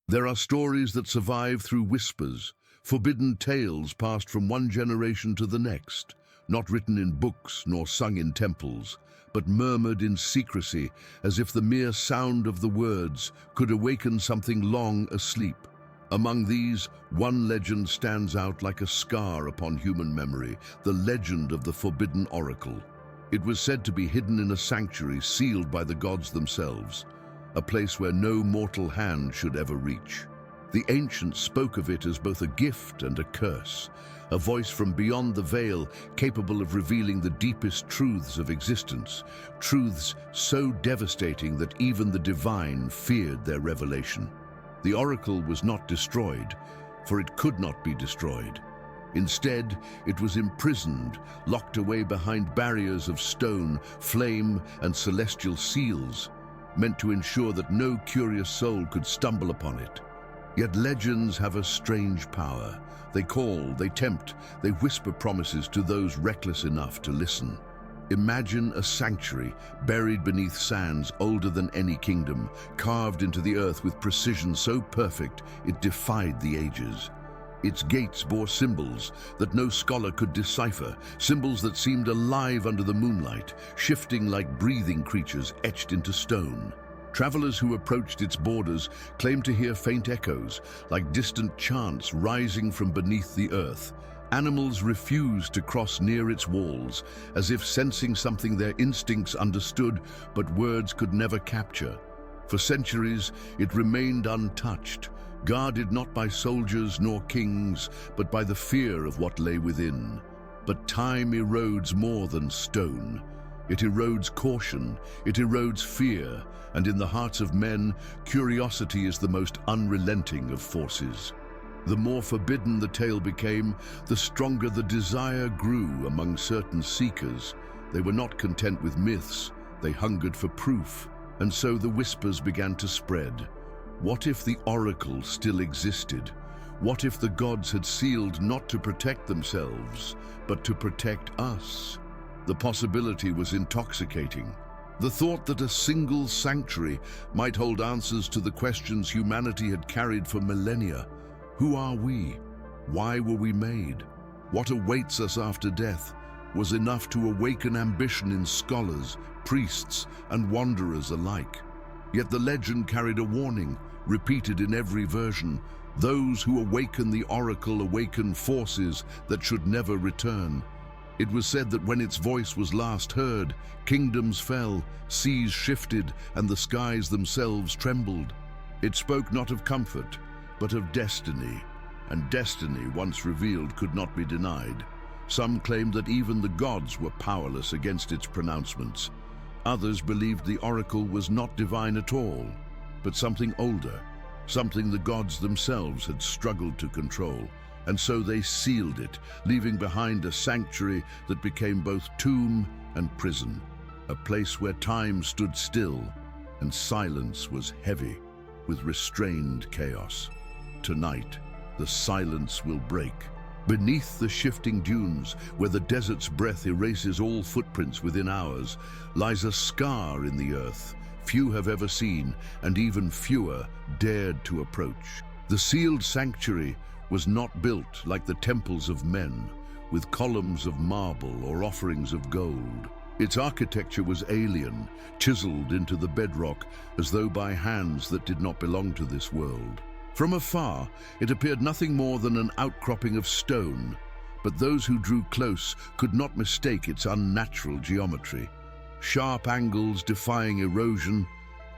There are stories that survive through whispers, forbidden tales passed from one generation to the next, not written in books nor sung in temples, but murmured in secrecy as if the mere sound of the words could awaken something long asleep. Among these, one legend stands out like a scar upon human memory, the legend of the Forbidden Oracle. It was said to be hidden in a sanctuary sealed by the gods themselves, a place where no mortal hand should ever reach. The ancients spoke of it as both a gift and a curse, a voice from beyond the veil capable of revealing the deepest truths of existence, truths so devastating that even the divine feared their revelation. The oracle was not destroyed, for it could not be destroyed. Instead, it was imprisoned, locked away behind barriers of stone, flame, and celestial seals, meant to ensure that no curious soul could stumble upon it. Yet legends have a strange power. They call, they tempt, they whisper promises to those reckless enough to listen. Imagine a sanctuary buried beneath sands older than any kingdom, carved into the earth with precision so perfect it defied the ages. Its gates bore symbols that no scholar could decipher, symbols that seemed alive under the moonlight, shifting like breathing creatures etched into stone. Travelers who approached its borders claimed to hear faint echoes, like distant chants rising from beneath the earth. Animals refused to cross near its walls, as if sensing something their instincts understood but words could never capture. For centuries, it remained untouched, guarded not by soldiers nor kings, but by the fear of what lay within. But time erodes more than stone. It erodes caution, it erodes fear, and in the hearts of men, curiosity is the most unrelenting of forces. The more forbidden the tale became, the stronger the desire grew among certain seekers. They were not content with myths, they hungered for proof, and so the whispers began to spread. What if the oracle still existed? What if the gods had sealed not to protect themselves, but to protect us? The possibility was intoxicating. The thought that a single sanctuary might hold answers to the questions humanity had carried for millennia. Who are we? Why were we made? What awaits us after death? Was enough to awaken ambition in scholars, priests, and wanderers alike. Yet the legend carried a warning, repeated in every version. Those who awaken the oracle awaken forces that should never return. It was said that when its voice was last heard, kingdoms fell, seas shifted, and the skies themselves trembled. It spoke not of comfort, but of destiny, and destiny, once revealed, could not be denied. Some claimed that even the gods were powerless against its pronouncements. Others believed the oracle was not divine at all, but something older, something the gods themselves had struggled to control. And so they sealed it, leaving behind a sanctuary that became both tomb and prison, a place where time stood still and silence was heavy with restrained chaos. Tonight, the silence will break. Beneath the shifting dunes, where the desert's breath erases all footprints within hours, lies a scar in the earth few have ever seen, and even fewer dared to approach. The sealed sanctuary was not built like the temples of men, with columns of marble or offerings of gold. Its architecture was alien, chiseled into the bedrock as though by hands that did not belong to this world. From afar, it appeared nothing more than an outcropping of stone, but those who drew close could not mistake its unnatural geometry. Sharp angles defying erosion,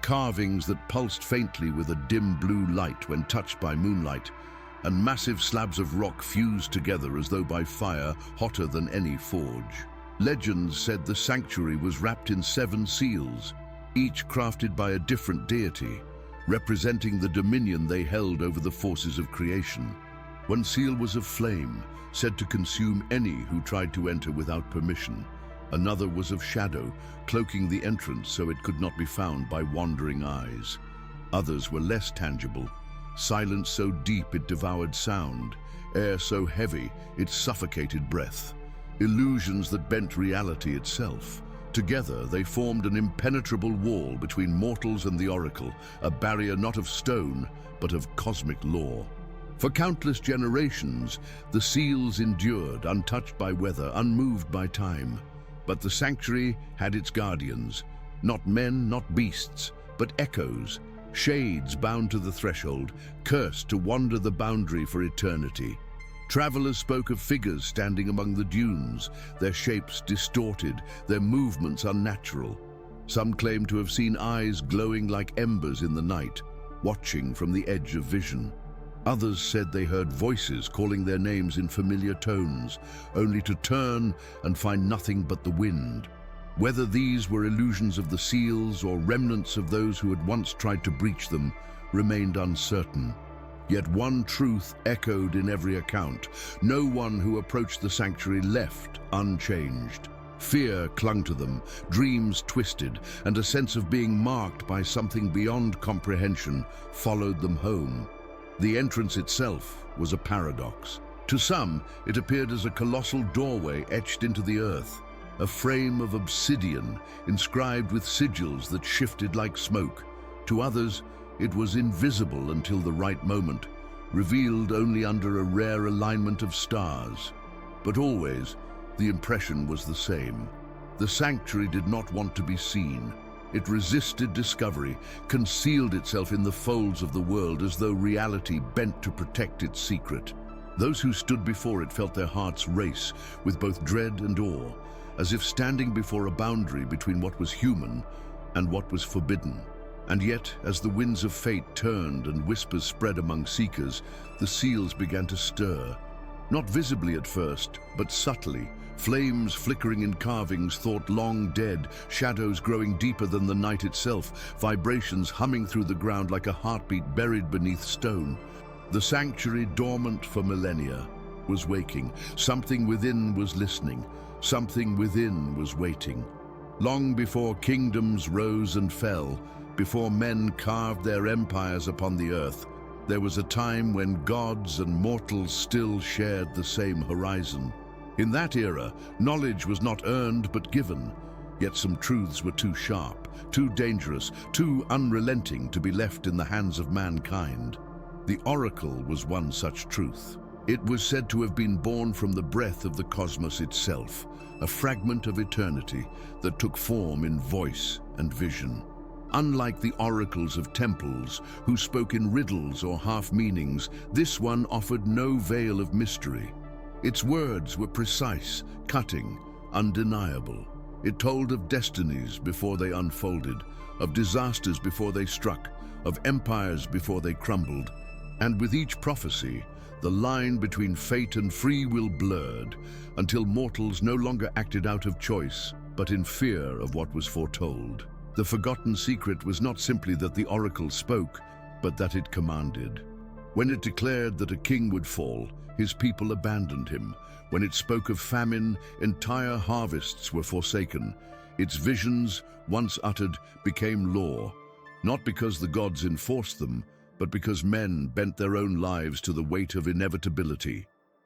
carvings that pulsed faintly with a dim blue light when touched by moonlight, and massive slabs of rock fused together as though by fire hotter than any forge. Legends said the sanctuary was wrapped in 7 seals, each crafted by a different deity, representing the dominion they held over the forces of creation. One seal was of flame, said to consume any who tried to enter without permission. Another was of shadow, cloaking the entrance so it could not be found by wandering eyes. Others were less tangible, silence so deep it devoured sound, air so heavy it suffocated breath, illusions that bent reality itself, Together, they formed an impenetrable wall between mortals and the oracle, a barrier not of stone, but of cosmic law. For countless generations, the seals endured, untouched by weather, unmoved by time. But the sanctuary had its guardians, not men, not beasts, but echoes, shades bound to the threshold, cursed to wander the boundary for eternity. Travelers spoke of figures standing among the dunes, their shapes distorted, their movements unnatural. Some claimed to have seen eyes glowing like embers in the night, watching from the edge of vision. Others said they heard voices calling their names in familiar tones, only to turn and find nothing but the wind. Whether these were illusions of the seals or remnants of those who had once tried to breach them remained uncertain. Yet one truth echoed in every account. No one who approached the sanctuary left unchanged. Fear clung to them, dreams twisted, and a sense of being marked by something beyond comprehension followed them home. The entrance itself was a paradox. To some, it appeared as a colossal doorway etched into the earth, a frame of obsidian inscribed with sigils that shifted like smoke. To others, it was invisible until the right moment, revealed only under a rare alignment of stars. But always, the impression was the same. The sanctuary did not want to be seen. It resisted discovery, concealed itself in the folds of the world as though reality bent to protect its secret. Those who stood before it felt their hearts race with both dread and awe, as if standing before a boundary between what was human and what was forbidden. And yet, as the winds of fate turned and whispers spread among seekers, the seals began to stir. Not visibly at first, but subtly, flames flickering in carvings thought long dead, shadows growing deeper than the night itself, vibrations humming through the ground like a heartbeat buried beneath stone. The sanctuary, dormant for millennia, was waking. Something within was listening. Something within was waiting. Long before kingdoms rose and fell, before men carved their empires upon the earth, there was a time when gods and mortals still shared the same horizon. In that era, knowledge was not earned but given, yet some truths were too sharp, too dangerous, too unrelenting to be left in the hands of mankind. The oracle was one such truth. It was said to have been born from the breath of the cosmos itself, a fragment of eternity that took form in voice and vision. Unlike the oracles of temples, who spoke in riddles or half-meanings, this one offered no veil of mystery. Its words were precise, cutting, undeniable. It told of destinies before they unfolded, of disasters before they struck, of empires before they crumbled. And with each prophecy, the line between fate and free will blurred, until mortals no longer acted out of choice, but in fear of what was foretold. The forgotten secret was not simply that the oracle spoke, but that it commanded. When it declared that a king would fall, his people abandoned him. When it spoke of famine, entire harvests were forsaken. Its visions, once uttered, became law, not because the gods enforced them, but because men bent their own lives to the weight of inevitability.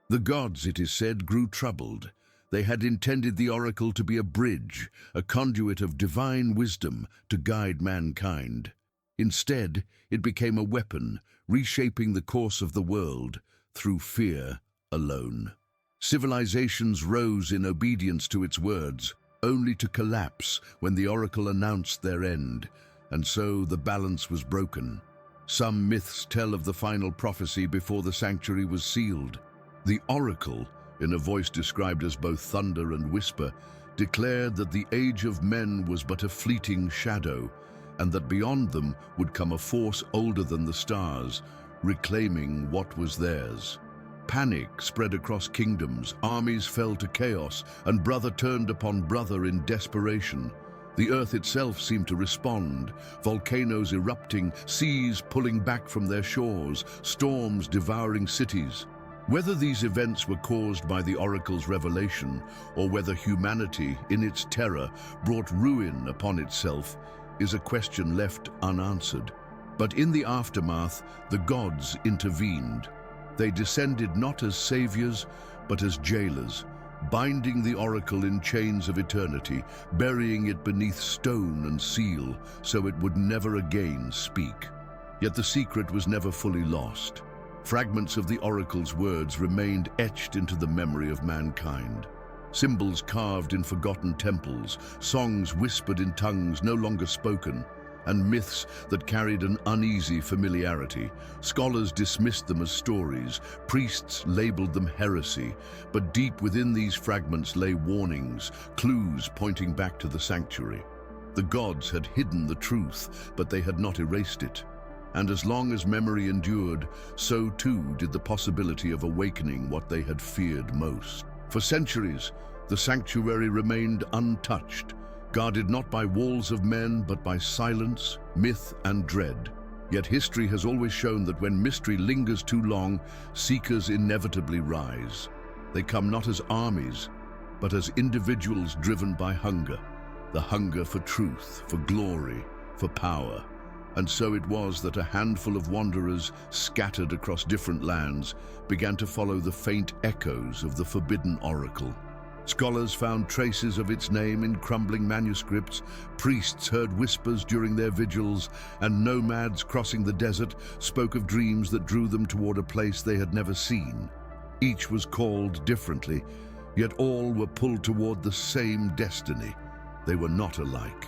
The gods, it is said, grew troubled. They had intended the oracle to be a bridge, a conduit of divine wisdom to guide mankind. Instead, it became a weapon, reshaping the course of the world through fear alone. Civilizations rose in obedience to its words, only to collapse when the oracle announced their end, and so the balance was broken. Some myths tell of the final prophecy before the sanctuary was sealed. The oracle, in a voice described as both thunder and whisper, declared that the age of men was but a fleeting shadow, and that beyond them would come a force older than the stars, reclaiming what was theirs. Panic spread across kingdoms, armies fell to chaos, and brother turned upon brother in desperation. The earth itself seemed to respond, volcanoes erupting, seas pulling back from their shores, storms devouring cities. Whether these events were caused by the oracle's revelation, or whether humanity, in its terror, brought ruin upon itself, is a question left unanswered. But in the aftermath, the gods intervened. They descended not as saviors, but as jailers, binding the oracle in chains of eternity, burying it beneath stone and seal so it would never again speak. Yet the secret was never fully lost. Fragments of the oracle's words remained etched into the memory of mankind. Symbols carved in forgotten temples, songs whispered in tongues no longer spoken, and myths that carried an uneasy familiarity. Scholars dismissed them as stories, priests labeled them heresy, but deep within these fragments lay warnings, clues pointing back to the sanctuary. The gods had hidden the truth, but they had not erased it. And as long as memory endured, so too did the possibility of awakening what they had feared most. For centuries, the sanctuary remained untouched, guarded not by walls of men, but by silence, myth, and dread. Yet history has always shown that when mystery lingers too long, seekers inevitably rise. They come not as armies, but as individuals driven by hunger. The hunger for truth, for glory, for power. And so it was that a handful of wanderers, scattered across different lands, began to follow the faint echoes of the forbidden oracle. Scholars found traces of its name in crumbling manuscripts, priests heard whispers during their vigils, and nomads crossing the desert spoke of dreams that drew them toward a place they had never seen. Each was called differently, yet all were pulled toward the same destiny. They were not alike.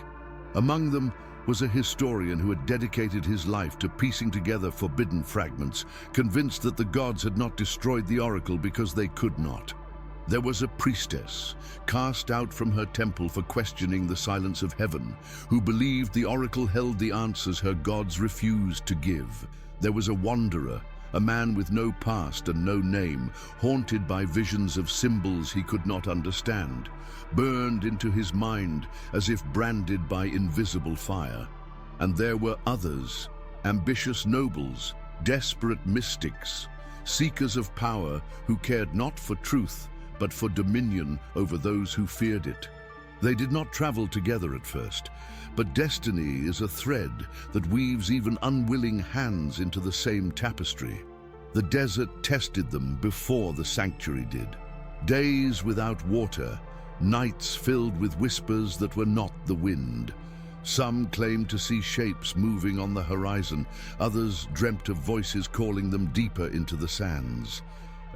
Among them was a historian who had dedicated his life to piecing together forbidden fragments, convinced that the gods had not destroyed the oracle because they could not. There was a priestess, cast out from her temple for questioning the silence of heaven, who believed the oracle held the answers her gods refused to give. There was a wanderer, a man with no past and no name, haunted by visions of symbols he could not understand, burned into his mind as if branded by invisible fire. And there were others, ambitious nobles, desperate mystics, seekers of power who cared not for truth, but for dominion over those who feared it. They did not travel together at first, but destiny is a thread that weaves even unwilling hands into the same tapestry. The desert tested them before the sanctuary did. Days without water, nights filled with whispers that were not the wind. Some claimed to see shapes moving on the horizon, others dreamt of voices calling them deeper into the sands.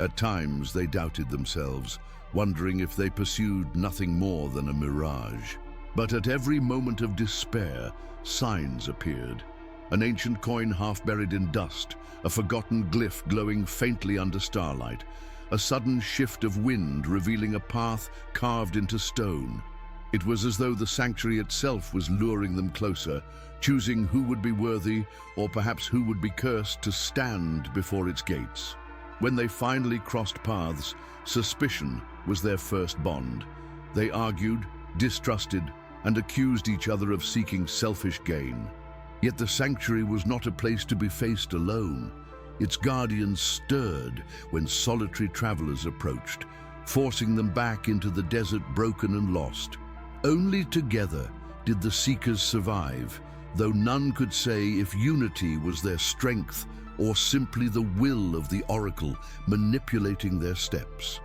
At times they doubted themselves, wondering if they pursued nothing more than a mirage. But at every moment of despair, signs appeared. An ancient coin half buried in dust, a forgotten glyph glowing faintly under starlight, a sudden shift of wind revealing a path carved into stone. It was as though the sanctuary itself was luring them closer, choosing who would be worthy, or perhaps who would be cursed to stand before its gates. When they finally crossed paths, suspicion was their first bond. They argued, distrusted, and accused each other of seeking selfish gain. Yet the sanctuary was not a place to be faced alone. Its guardians stirred when solitary travelers approached, forcing them back into the desert broken and lost. Only together did the seekers survive, though none could say if unity was their strength or simply the will of the oracle manipulating their steps.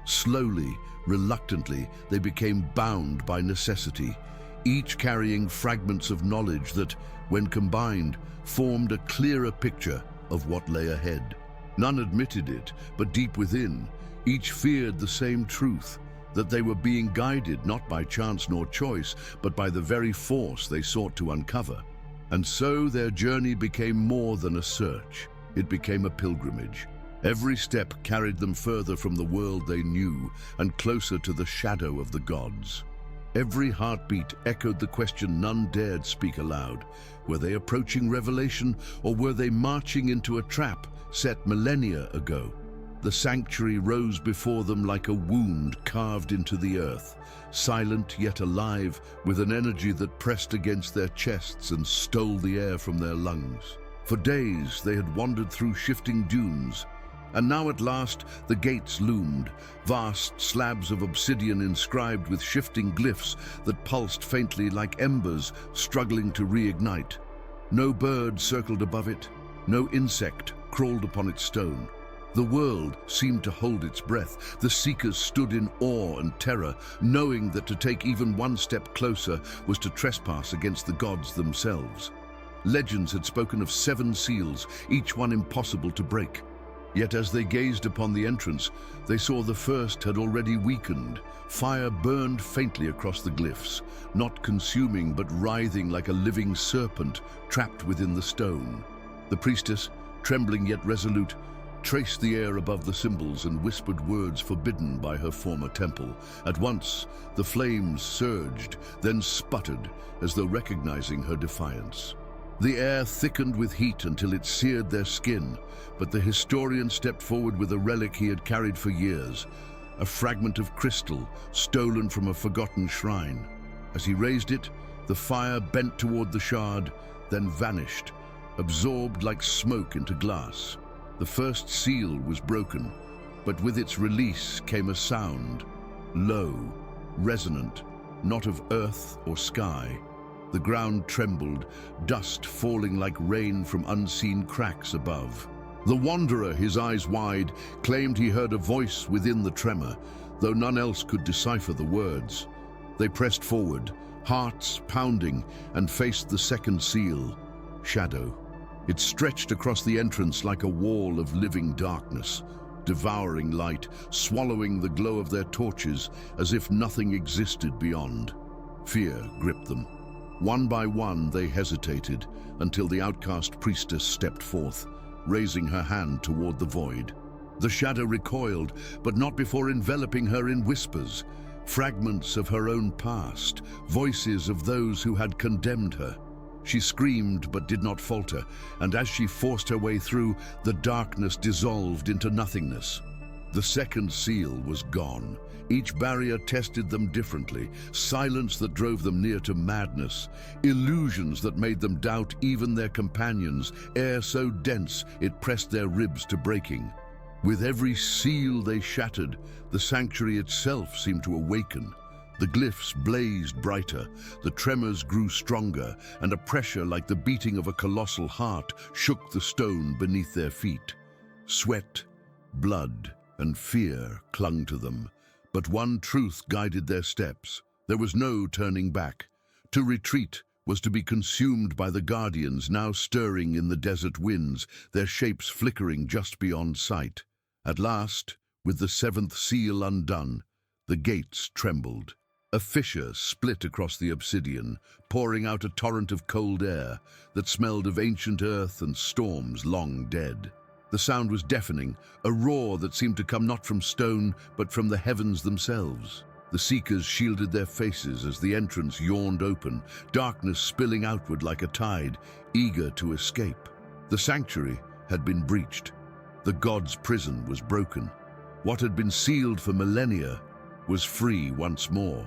Slowly, reluctantly, they became bound by necessity, each carrying fragments of knowledge that, when combined, formed a clearer picture of what lay ahead. None admitted it, but deep within, each feared the same truth, that they were being guided not by chance nor choice, but by the very force they sought to uncover. And so their journey became more than a search. It became a pilgrimage. Every step carried them further from the world they knew and closer to the shadow of the gods. Every heartbeat echoed the question none dared speak aloud. Were they approaching revelation, or were they marching into a trap set millennia ago? The sanctuary rose before them like a wound carved into the earth, silent yet alive, with an energy that pressed against their chests and stole the air from their lungs. For days they had wandered through shifting dunes, and now at last the gates loomed, vast slabs of obsidian inscribed with shifting glyphs that pulsed faintly like embers struggling to reignite. No bird circled above it, no insect crawled upon its stone. The world seemed to hold its breath. The Seekers stood in awe and terror, knowing that to take even one step closer was to trespass against the gods themselves. Legends had spoken of 7 seals, each one impossible to break. Yet as they gazed upon the entrance, they saw the first had already weakened. Fire burned faintly across the glyphs, not consuming but writhing like a living serpent trapped within the stone. The priestess, trembling yet resolute, traced the air above the symbols and whispered words forbidden by her former temple. At once, the flames surged, then sputtered, as though recognizing her defiance. The air thickened with heat until it seared their skin, but the historian stepped forward with a relic he had carried for years, a fragment of crystal stolen from a forgotten shrine. As he raised it, the fire bent toward the shard, then vanished, absorbed like smoke into glass. The first seal was broken, but with its release came a sound, low, resonant, not of earth or sky. The ground trembled, dust falling like rain from unseen cracks above. The wanderer, his eyes wide, claimed he heard a voice within the tremor, though none else could decipher the words. They pressed forward, hearts pounding, and faced the second seal, Shadow. It stretched across the entrance like a wall of living darkness, devouring light, swallowing the glow of their torches as if nothing existed beyond. Fear gripped them. One by one they hesitated until the outcast priestess stepped forth, raising her hand toward the void. The shadow recoiled, but not before enveloping her in whispers, fragments of her own past, voices of those who had condemned her. She screamed but did not falter, and as she forced her way through, the darkness dissolved into nothingness. The second seal was gone. Each barrier tested them differently, silence that drove them near to madness, illusions that made them doubt even their companions, air so dense it pressed their ribs to breaking. With every seal they shattered, the sanctuary itself seemed to awaken. The glyphs blazed brighter, the tremors grew stronger, and a pressure like the beating of a colossal heart shook the stone beneath their feet. Sweat, blood, and fear clung to them, but one truth guided their steps. There was no turning back. To retreat was to be consumed by the guardians now stirring in the desert winds, their shapes flickering just beyond sight. At last, with the 7th seal undone, the gates trembled. A fissure split across the obsidian, pouring out a torrent of cold air that smelled of ancient earth and storms long dead. The sound was deafening, a roar that seemed to come not from stone, but from the heavens themselves. The Seekers shielded their faces as the entrance yawned open, darkness spilling outward like a tide, eager to escape. The sanctuary had been breached. The god's prison was broken. What had been sealed for millennia was free once more.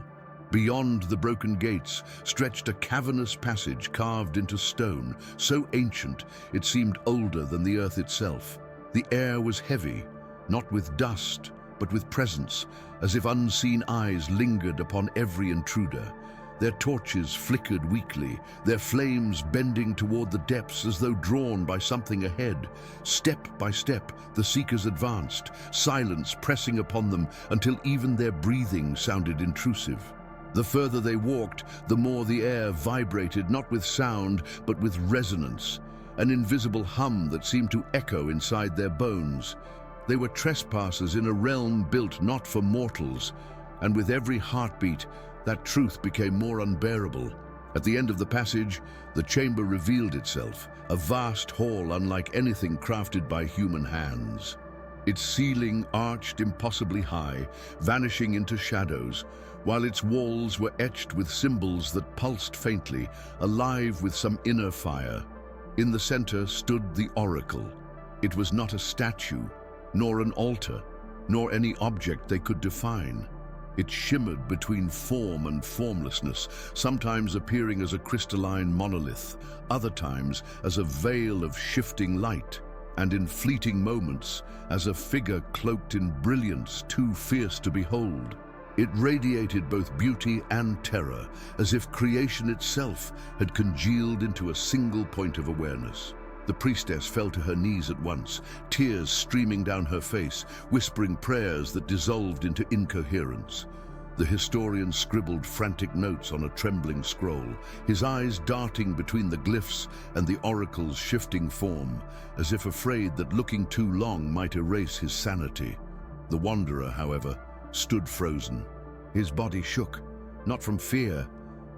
Beyond the broken gates stretched a cavernous passage carved into stone, so ancient it seemed older than the earth itself. The air was heavy, not with dust, but with presence, as if unseen eyes lingered upon every intruder. Their torches flickered weakly, their flames bending toward the depths as though drawn by something ahead. Step by step, the Seekers advanced, silence pressing upon them until even their breathing sounded intrusive. The further they walked, the more the air vibrated, not with sound, but with resonance, an invisible hum that seemed to echo inside their bones. They were trespassers in a realm built not for mortals, and with every heartbeat, that truth became more unbearable. At the end of the passage, the chamber revealed itself, a vast hall unlike anything crafted by human hands. Its ceiling arched impossibly high, vanishing into shadows, while its walls were etched with symbols that pulsed faintly, alive with some inner fire. In the center stood the oracle. It was not a statue, nor an altar, nor any object they could define. It shimmered between form and formlessness, sometimes appearing as a crystalline monolith, other times as a veil of shifting light, and in fleeting moments as a figure cloaked in brilliance too fierce to behold. It radiated both beauty and terror, as if creation itself had congealed into a single point of awareness. The priestess fell to her knees at once, tears streaming down her face, whispering prayers that dissolved into incoherence. The historian scribbled frantic notes on a trembling scroll, his eyes darting between the glyphs and the oracle's shifting form, as if afraid that looking too long might erase his sanity. The wanderer, however, stood frozen. His body shook, not from fear,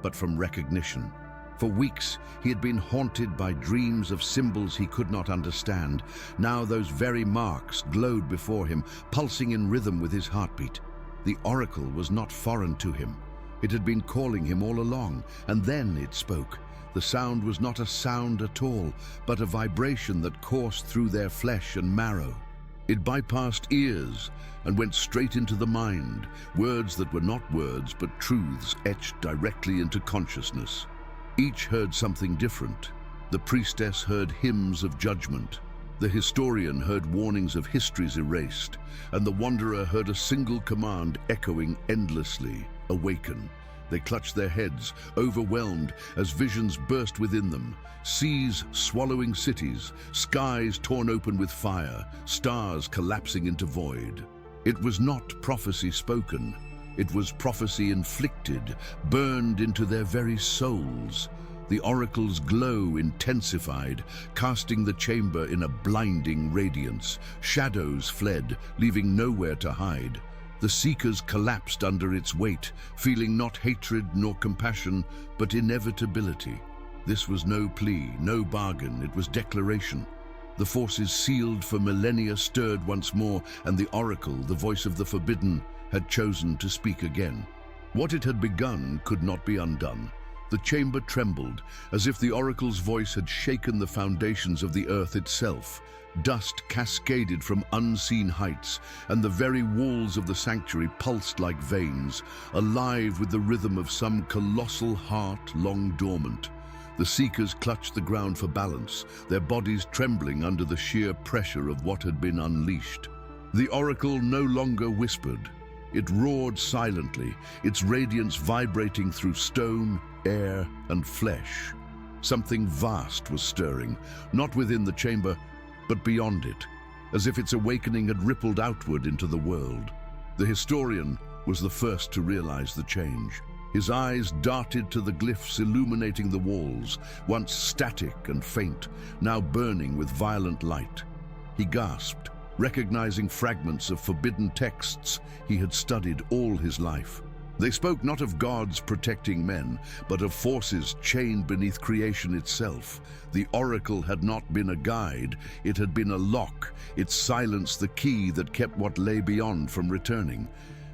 but from recognition. For weeks, he had been haunted by dreams of symbols he could not understand. Now those very marks glowed before him, pulsing in rhythm with his heartbeat. The oracle was not foreign to him. It had been calling him all along, and then it spoke. The sound was not a sound at all, but a vibration that coursed through their flesh and marrow. It bypassed ears and went straight into the mind, words that were not words but truths etched directly into consciousness. Each heard something different. The priestess heard hymns of judgment. The historian heard warnings of histories erased, and the wanderer heard a single command echoing endlessly: awaken. They clutched their heads, overwhelmed as visions burst within them. Seas swallowing cities, skies torn open with fire, stars collapsing into void. It was not prophecy spoken. It was prophecy inflicted, burned into their very souls. The oracle's glow intensified, casting the chamber in a blinding radiance. Shadows fled, leaving nowhere to hide. The seekers collapsed under its weight, feeling not hatred nor compassion, but inevitability. This was no plea, no bargain, it was declaration. The forces sealed for millennia stirred once more, and the oracle, the voice of the forbidden, had chosen to speak again. What it had begun could not be undone. The chamber trembled, as if the oracle's voice had shaken the foundations of the earth itself. Dust cascaded from unseen heights, and the very walls of the sanctuary pulsed like veins, alive with the rhythm of some colossal heart long dormant. The seekers clutched the ground for balance, their bodies trembling under the sheer pressure of what had been unleashed. The oracle no longer whispered. It roared silently, its radiance vibrating through stone, air, and flesh. Something vast was stirring, not within the chamber, but beyond it, as if its awakening had rippled outward into the world. The historian was the first to realize the change. His eyes darted to the glyphs illuminating the walls, once static and faint, now burning with violent light. He gasped, recognizing fragments of forbidden texts he had studied all his life. They spoke not of gods protecting men, but of forces chained beneath creation itself. The oracle had not been a guide, it had been a lock, its silence the key that kept what lay beyond from returning.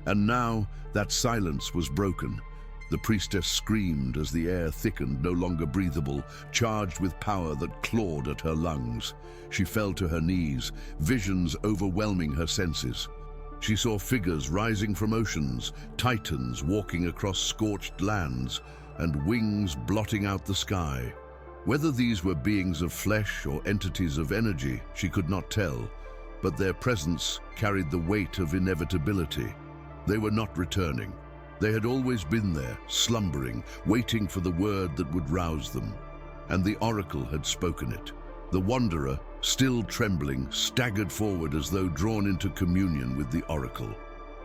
And now that silence was broken. The priestess screamed as the air thickened, no longer breathable, charged with power that clawed at her lungs. She fell to her knees, visions overwhelming her senses. She saw figures rising from oceans, titans walking across scorched lands, and wings blotting out the sky. Whether these were beings of flesh or entities of energy, she could not tell, but their presence carried the weight of inevitability. They were not returning. They had always been there, slumbering, waiting for the word that would rouse them. And the oracle had spoken it. The wanderer, still trembling, staggered forward as though drawn into communion with the oracle.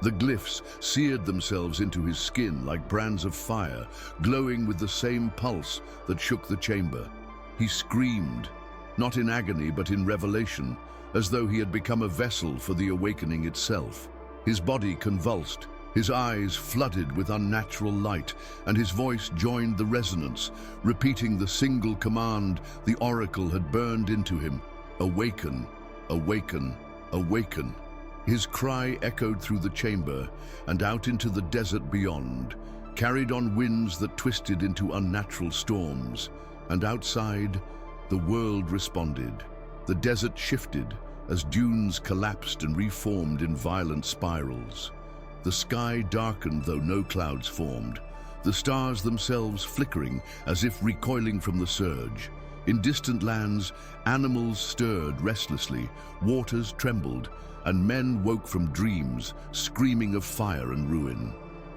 The glyphs seared themselves into his skin like brands of fire, glowing with the same pulse that shook the chamber. He screamed, not in agony but in revelation, as though he had become a vessel for the awakening itself. His body convulsed, his eyes flooded with unnatural light, and his voice joined the resonance, repeating the single command the oracle had burned into him: awaken, awaken, awaken. His cry echoed through the chamber and out into the desert beyond, carried on winds that twisted into unnatural storms. And outside, the world responded. The desert shifted as dunes collapsed and reformed in violent spirals. The sky darkened though no clouds formed, the stars themselves flickering as if recoiling from the surge. In distant lands, animals stirred restlessly, waters trembled, and men woke from dreams, screaming of fire and ruin.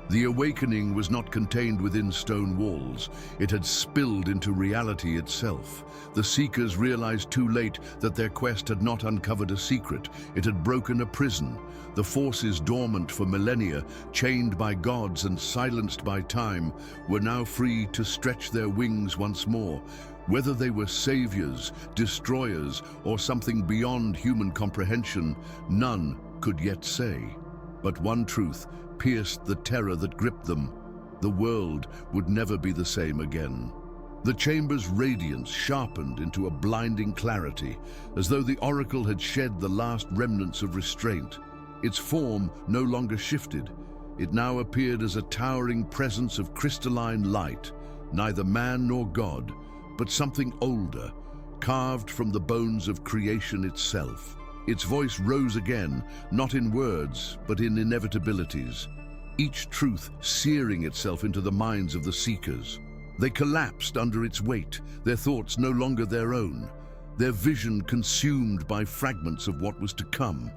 The awakening was not contained within stone walls. It had spilled into reality itself. The Seekers realized too late that their quest had not uncovered a secret. It had broken a prison. The forces dormant for millennia, chained by gods and silenced by time, were now free to stretch their wings once more. Whether they were saviors, destroyers, or something beyond human comprehension, none could yet say. But one truth pierced the terror that gripped them: the world would never be the same again. The chamber's radiance sharpened into a blinding clarity, as though the oracle had shed the last remnants of restraint. Its form no longer shifted. It now appeared as a towering presence of crystalline light, neither man nor god, but something older, carved from the bones of creation itself. Its voice rose again, not in words, but in inevitabilities, each truth searing itself into the minds of the Seekers. They collapsed under its weight, their thoughts no longer their own, their vision consumed by fragments of what was to come.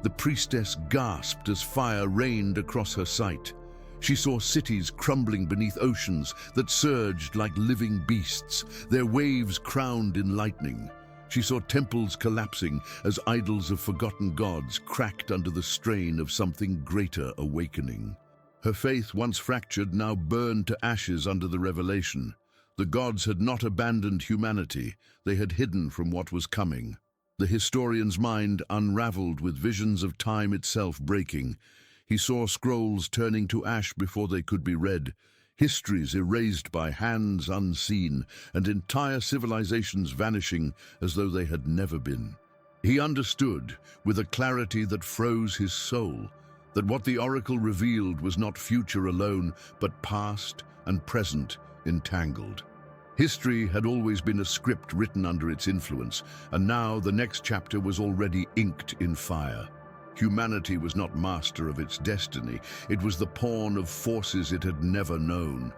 The priestess gasped as fire rained across her sight. She saw cities crumbling beneath oceans that surged like living beasts, their waves crowned in lightning. She saw temples collapsing as idols of forgotten gods cracked under the strain of something greater awakening. Her faith, once fractured, now burned to ashes under the revelation. The gods had not abandoned humanity. They had hidden from what was coming. The historian's mind unraveled with visions of time itself breaking. He saw scrolls turning to ash before they could be read, histories erased by hands unseen, and entire civilizations vanishing as though they had never been. He understood, with a clarity that froze his soul, that what the oracle revealed was not future alone, but past and present entangled. History had always been a script written under its influence, and now the next chapter was already inked in fire. Humanity was not master of its destiny. It was the pawn of forces it had never known.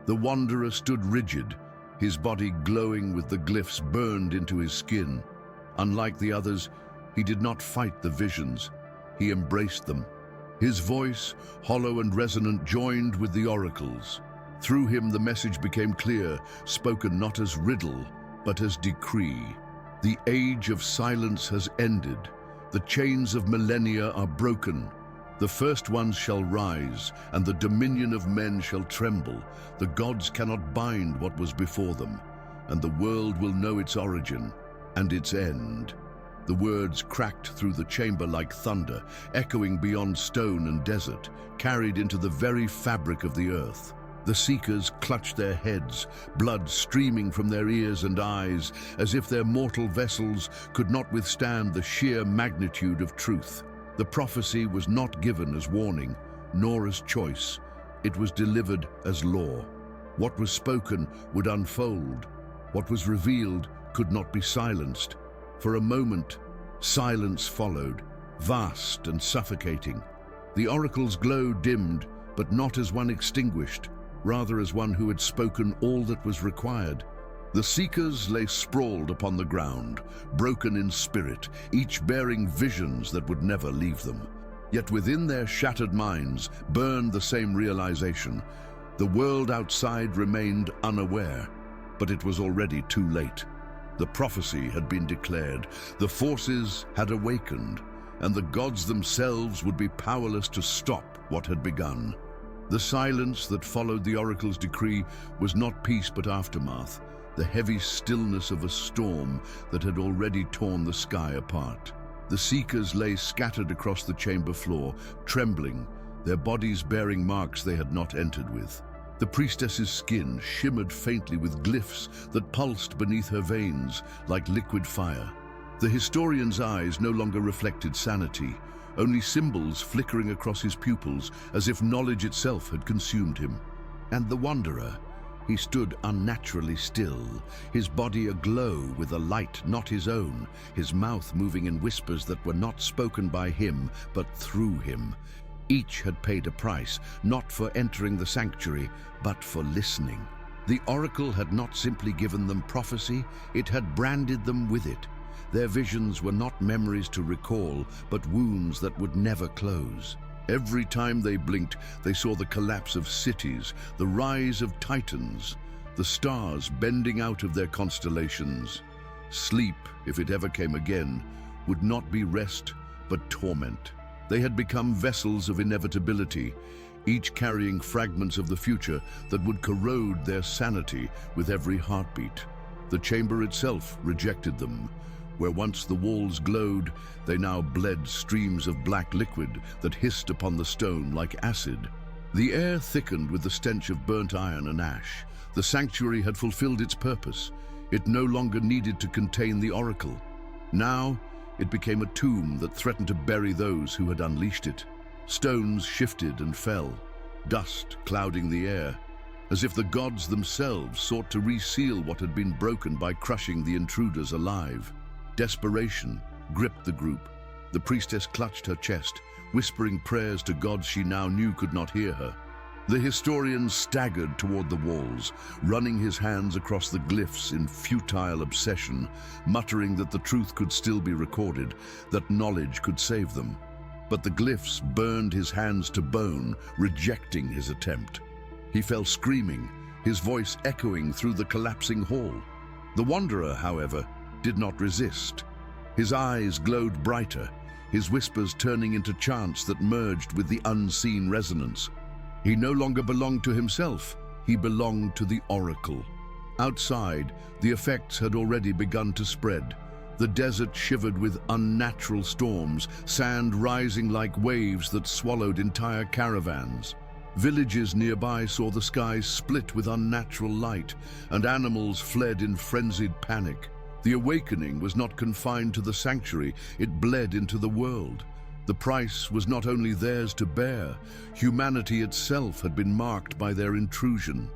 The wanderer stood rigid, his body glowing with the glyphs burned into his skin. Unlike the others, he did not fight the visions. He embraced them. His voice, hollow and resonant, joined with the oracle's. Through him the message became clear, spoken not as riddle, but as decree. The age of silence has ended. The chains of millennia are broken. The first ones shall rise, and the dominion of men shall tremble. The gods cannot bind what was before them, and the world will know its origin and its end. The words cracked through the chamber like thunder, echoing beyond stone and desert, carried into the very fabric of the earth. The Seekers clutched their heads, blood streaming from their ears and eyes, as if their mortal vessels could not withstand the sheer magnitude of truth. The prophecy was not given as warning, nor as choice. It was delivered as law. What was spoken would unfold. What was revealed could not be silenced. For a moment, silence followed, vast and suffocating. The oracle's glow dimmed, but not as one extinguished, rather as one who had spoken all that was required. The Seekers lay sprawled upon the ground, broken in spirit, each bearing visions that would never leave them. Yet within their shattered minds burned the same realization. The world outside remained unaware, but it was already too late. The prophecy had been declared, the forces had awakened, and the gods themselves would be powerless to stop what had begun. The silence that followed the oracle's decree was not peace but aftermath, the heavy stillness of a storm that had already torn the sky apart. The Seekers lay scattered across the chamber floor, trembling, their bodies bearing marks they had not entered with. The priestess's skin shimmered faintly with glyphs that pulsed beneath her veins like liquid fire. The historian's eyes no longer reflected sanity, only symbols flickering across his pupils as if knowledge itself had consumed him. And the wanderer, he stood unnaturally still, his body aglow with a light not his own, his mouth moving in whispers that were not spoken by him, but through him. Each had paid a price, not for entering the sanctuary, but for listening. The oracle had not simply given them prophecy, it had branded them with it. Their visions were not memories to recall, but wounds that would never close. Every time they blinked, they saw the collapse of cities, the rise of titans, the stars bending out of their constellations. Sleep, if it ever came again, would not be rest, but torment. They had become vessels of inevitability, each carrying fragments of the future that would corrode their sanity with every heartbeat. The chamber itself rejected them. Where once the walls glowed, they now bled streams of black liquid that hissed upon the stone like acid. The air thickened with the stench of burnt iron and ash. The sanctuary had fulfilled its purpose. It no longer needed to contain the oracle. Now, it became a tomb that threatened to bury those who had unleashed it. Stones shifted and fell, dust clouding the air, as if the gods themselves sought to reseal what had been broken by crushing the intruders alive. Desperation gripped the group. The priestess clutched her chest, whispering prayers to gods she now knew could not hear her. The historian staggered toward the walls, running his hands across the glyphs in futile obsession, muttering that the truth could still be recorded, that knowledge could save them. But the glyphs burned his hands to bone, rejecting his attempt. He fell screaming, his voice echoing through the collapsing hall. The wanderer, however, did not resist. His eyes glowed brighter, his whispers turning into chants that merged with the unseen resonance. He no longer belonged to himself, he belonged to the oracle. Outside, the effects had already begun to spread. The desert shivered with unnatural storms, sand rising like waves that swallowed entire caravans. Villages nearby saw the skies split with unnatural light, and animals fled in frenzied panic. The awakening was not confined to the sanctuary, it bled into the world. The price was not only theirs to bear, humanity itself had been marked by their intrusion.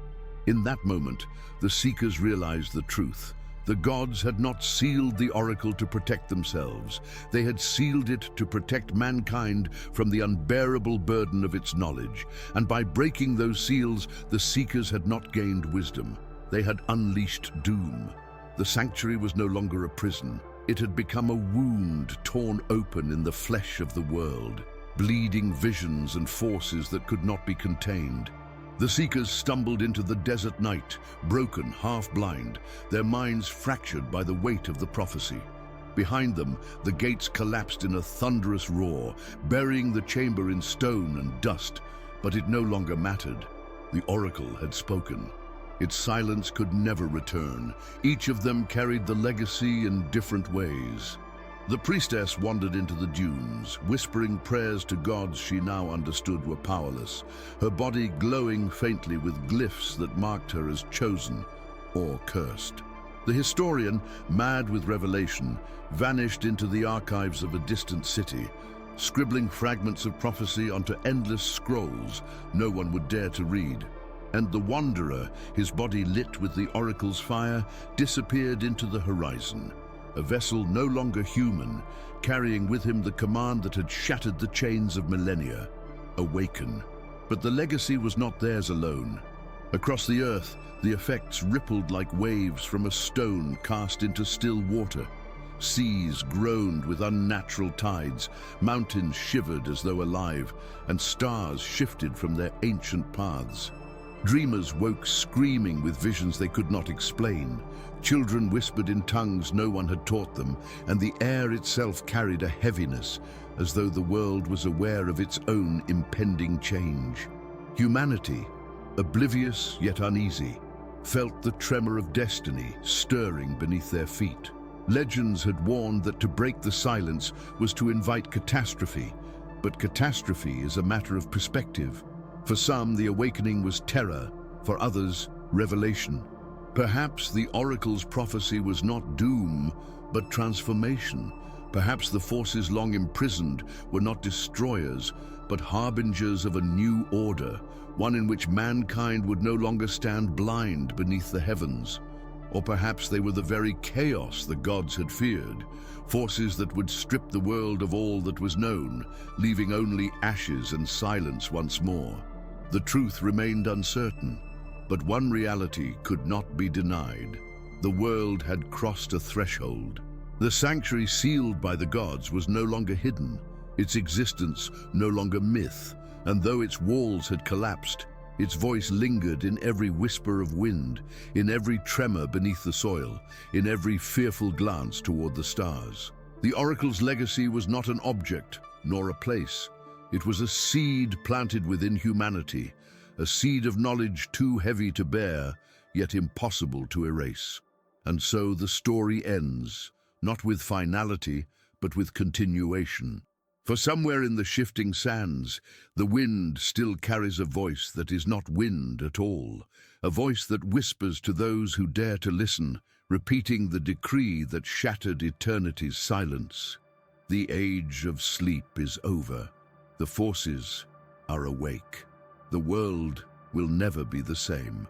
In that moment, the Seekers realized the truth. The gods had not sealed the oracle to protect themselves. They had sealed it to protect mankind from the unbearable burden of its knowledge. And by breaking those seals, the Seekers had not gained wisdom. They had unleashed doom. The sanctuary was no longer a prison. It had become a wound torn open in the flesh of the world, bleeding visions and forces that could not be contained. The Seekers stumbled into the desert night, broken, half-blind, their minds fractured by the weight of the prophecy. Behind them, the gates collapsed in a thunderous roar, burying the chamber in stone and dust, but it no longer mattered. The oracle had spoken. Its silence could never return. Each of them carried the legacy in different ways. The priestess wandered into the dunes, whispering prayers to gods she now understood were powerless, her body glowing faintly with glyphs that marked her as chosen or cursed. The historian, mad with revelation, vanished into the archives of a distant city, scribbling fragments of prophecy onto endless scrolls no one would dare to read. And the wanderer, his body lit with the oracle's fire, disappeared into the horizon, a vessel no longer human, carrying with him the command that had shattered the chains of millennia. Awaken. But the legacy was not theirs alone. Across the earth, the effects rippled like waves from a stone cast into still water. Seas groaned with unnatural tides, mountains shivered as though alive, and stars shifted from their ancient paths. Dreamers woke screaming with visions they could not explain. Children whispered in tongues no one had taught them, and the air itself carried a heaviness, as though the world was aware of its own impending change. Humanity, oblivious yet uneasy, felt the tremor of destiny stirring beneath their feet. Legends had warned that to break the silence was to invite catastrophe, but catastrophe is a matter of perspective. For some, the awakening was terror, for others, revelation. Perhaps the oracle's prophecy was not doom, but transformation. Perhaps the forces long imprisoned were not destroyers, but harbingers of a new order, one in which mankind would no longer stand blind beneath the heavens. Or perhaps they were the very chaos the gods had feared, forces that would strip the world of all that was known, leaving only ashes and silence once more. The truth remained uncertain, but one reality could not be denied. The world had crossed a threshold. The sanctuary sealed by the gods was no longer hidden. its existence no longer myth, and though its walls had collapsed, its voice lingered in every whisper of wind, in every tremor beneath the soil, in every fearful glance toward the stars. The oracle's legacy was not an object, nor a place. It was a seed planted within humanity, a seed of knowledge too heavy to bear, yet impossible to erase. And so the story ends, not with finality, but with continuation. For somewhere in the shifting sands, the wind still carries a voice that is not wind at all, a voice that whispers to those who dare to listen, repeating the decree that shattered eternity's silence. The age of sleep is over. The forces are awake. The world will never be the same.